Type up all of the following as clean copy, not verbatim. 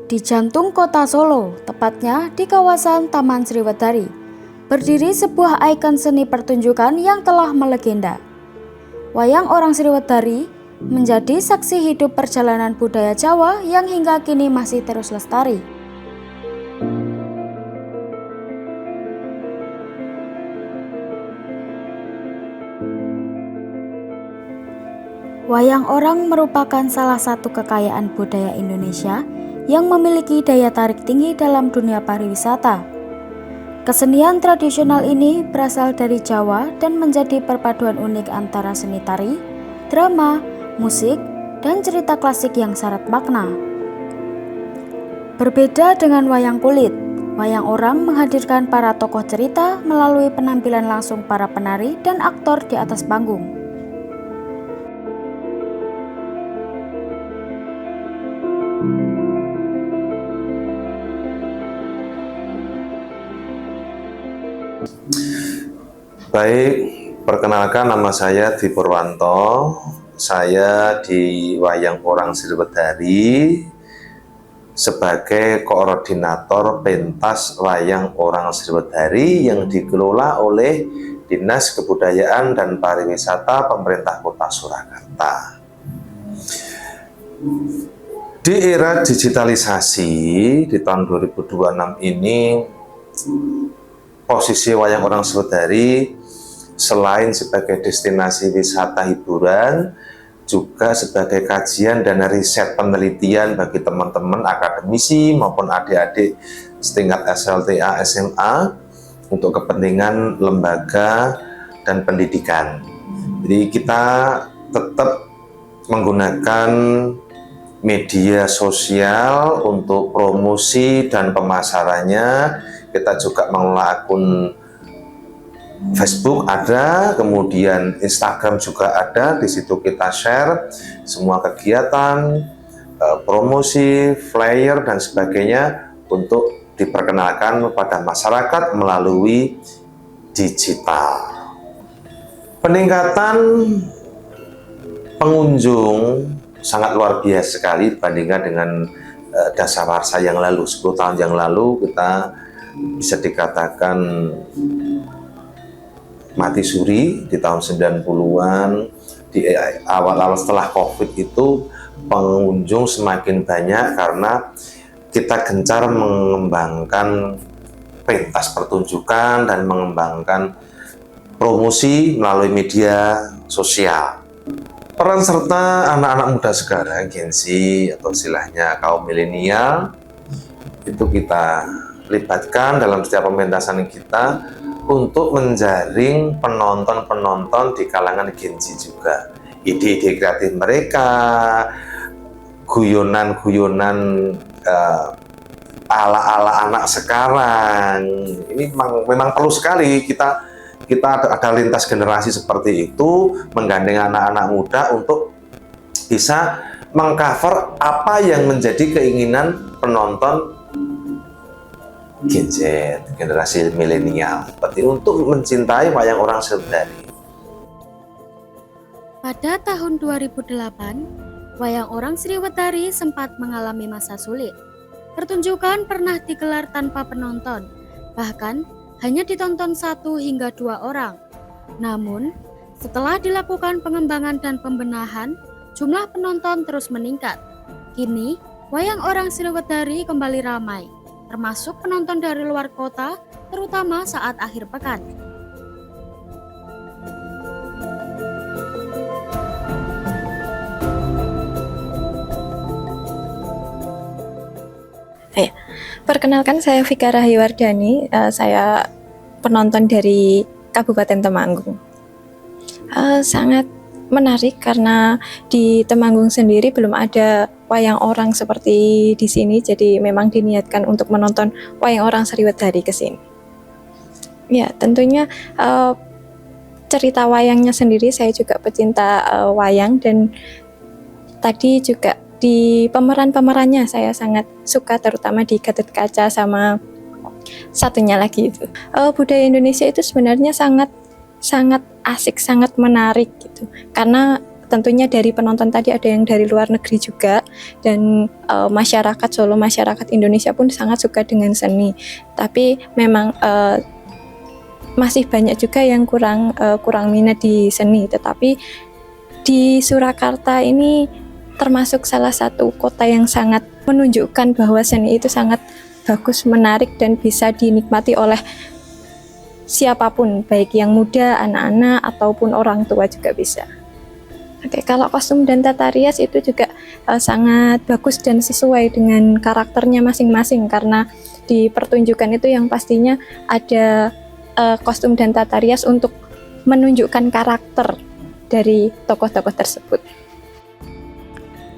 Di jantung kota Solo, tepatnya di kawasan Taman Sriwedari, berdiri sebuah ikon seni pertunjukan yang telah melegenda. Wayang orang Sriwedari menjadi saksi hidup perjalanan budaya Jawa yang hingga kini masih terus lestari. Wayang orang merupakan salah satu kekayaan budaya Indonesia yang memiliki daya tarik tinggi dalam dunia pariwisata. Kesenian tradisional ini berasal dari Jawa dan menjadi perpaduan unik antara seni tari, drama, musik, dan cerita klasik yang syarat makna. Berbeda dengan wayang kulit, wayang orang menghadirkan para tokoh cerita melalui penampilan langsung para penari dan aktor di atas panggung. Baik, perkenalkan nama saya Dwi Purwanto. Saya di Wayang Orang Sriwedari sebagai koordinator pentas Wayang Orang Sriwedari yang dikelola oleh Dinas Kebudayaan dan Pariwisata Pemerintah Kota Surakarta. Di era digitalisasi di tahun 2026 ini, posisi Wayang Orang Sriwedari selain sebagai destinasi wisata hiburan, juga sebagai kajian dan riset penelitian bagi teman-teman akademisi maupun adik-adik setingkat SLTA SMA untuk kepentingan lembaga dan pendidikan. Jadi kita tetap menggunakan media sosial untuk promosi dan pemasarannya. Kita juga mengelola akun Facebook ada, kemudian Instagram juga ada. Di situ kita share semua kegiatan, promosi, flyer dan sebagainya untuk diperkenalkan kepada masyarakat melalui digital. Peningkatan pengunjung sangat luar biasa sekali dibandingkan dengan dasawarsa yang lalu. 10 tahun yang lalu kita bisa dikatakan mati suri. Di tahun 90-an, di awal-awal setelah COVID itu pengunjung semakin banyak karena kita gencar mengembangkan pentas pertunjukan dan mengembangkan promosi melalui media sosial. Peran serta anak-anak muda sekarang, Gen Z atau istilahnya kaum milenial, itu kita libatkan dalam setiap pementasan kita untuk menjaring penonton-penonton di kalangan Gen Z juga. Ide-ide kreatif mereka, guyonan-guyonan ala-ala anak sekarang, ini memang perlu sekali kita ada lintas generasi seperti itu, menggandeng anak-anak muda untuk bisa mengcover apa yang menjadi keinginan penonton Gen Z, generasi milenial, seperti untuk mencintai Wayang Orang Sriwedari. Pada tahun 2008, Wayang Orang Sriwedari sempat mengalami masa sulit. Pertunjukan pernah digelar tanpa penonton, bahkan hanya ditonton 1 hingga 2 orang. Namun, setelah dilakukan pengembangan dan pembenahan, jumlah penonton terus meningkat. Kini, Wayang Orang Sriwedari kembali ramai, termasuk penonton dari luar kota, terutama saat akhir pekan. Perkenalkan, saya Vika Rahiwardani, saya penonton dari Kabupaten Temanggung. Sangat menarik karena di Temanggung sendiri belum ada wayang orang seperti di sini, jadi memang diniatkan untuk menonton Wayang Orang Sriwedari ke sini. Ya, tentunya cerita wayangnya sendiri, saya juga pecinta wayang, dan tadi juga di pemerannya saya sangat suka, terutama di Gatot Kaca sama satunya lagi itu. Budaya Indonesia itu sebenarnya sangat asik, sangat menarik gitu. Karena tentunya dari penonton tadi ada yang dari luar negeri juga, dan masyarakat Solo, masyarakat Indonesia pun sangat suka dengan seni. Tapi memang masih banyak juga yang kurang minat di seni. Tetapi di Surakarta ini termasuk salah satu kota yang sangat menunjukkan bahwa seni itu sangat bagus, menarik, dan bisa dinikmati oleh siapapun, baik yang muda, anak-anak, ataupun orang tua juga bisa. Oke, kalau kostum dan tata rias itu juga sangat bagus dan sesuai dengan karakternya masing-masing, karena di pertunjukan itu yang pastinya ada kostum dan tata rias untuk menunjukkan karakter dari tokoh-tokoh tersebut.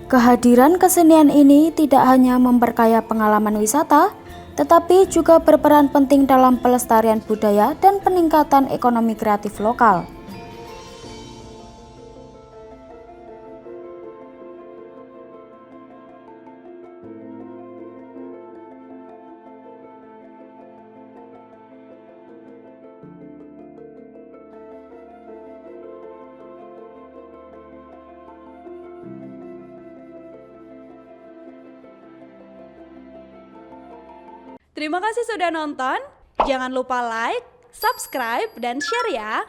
Kehadiran kesenian ini tidak hanya memperkaya pengalaman wisata, tetapi juga berperan penting dalam pelestarian budaya dan peningkatan ekonomi kreatif lokal. Terima kasih sudah nonton. Jangan lupa like, subscribe, dan share ya.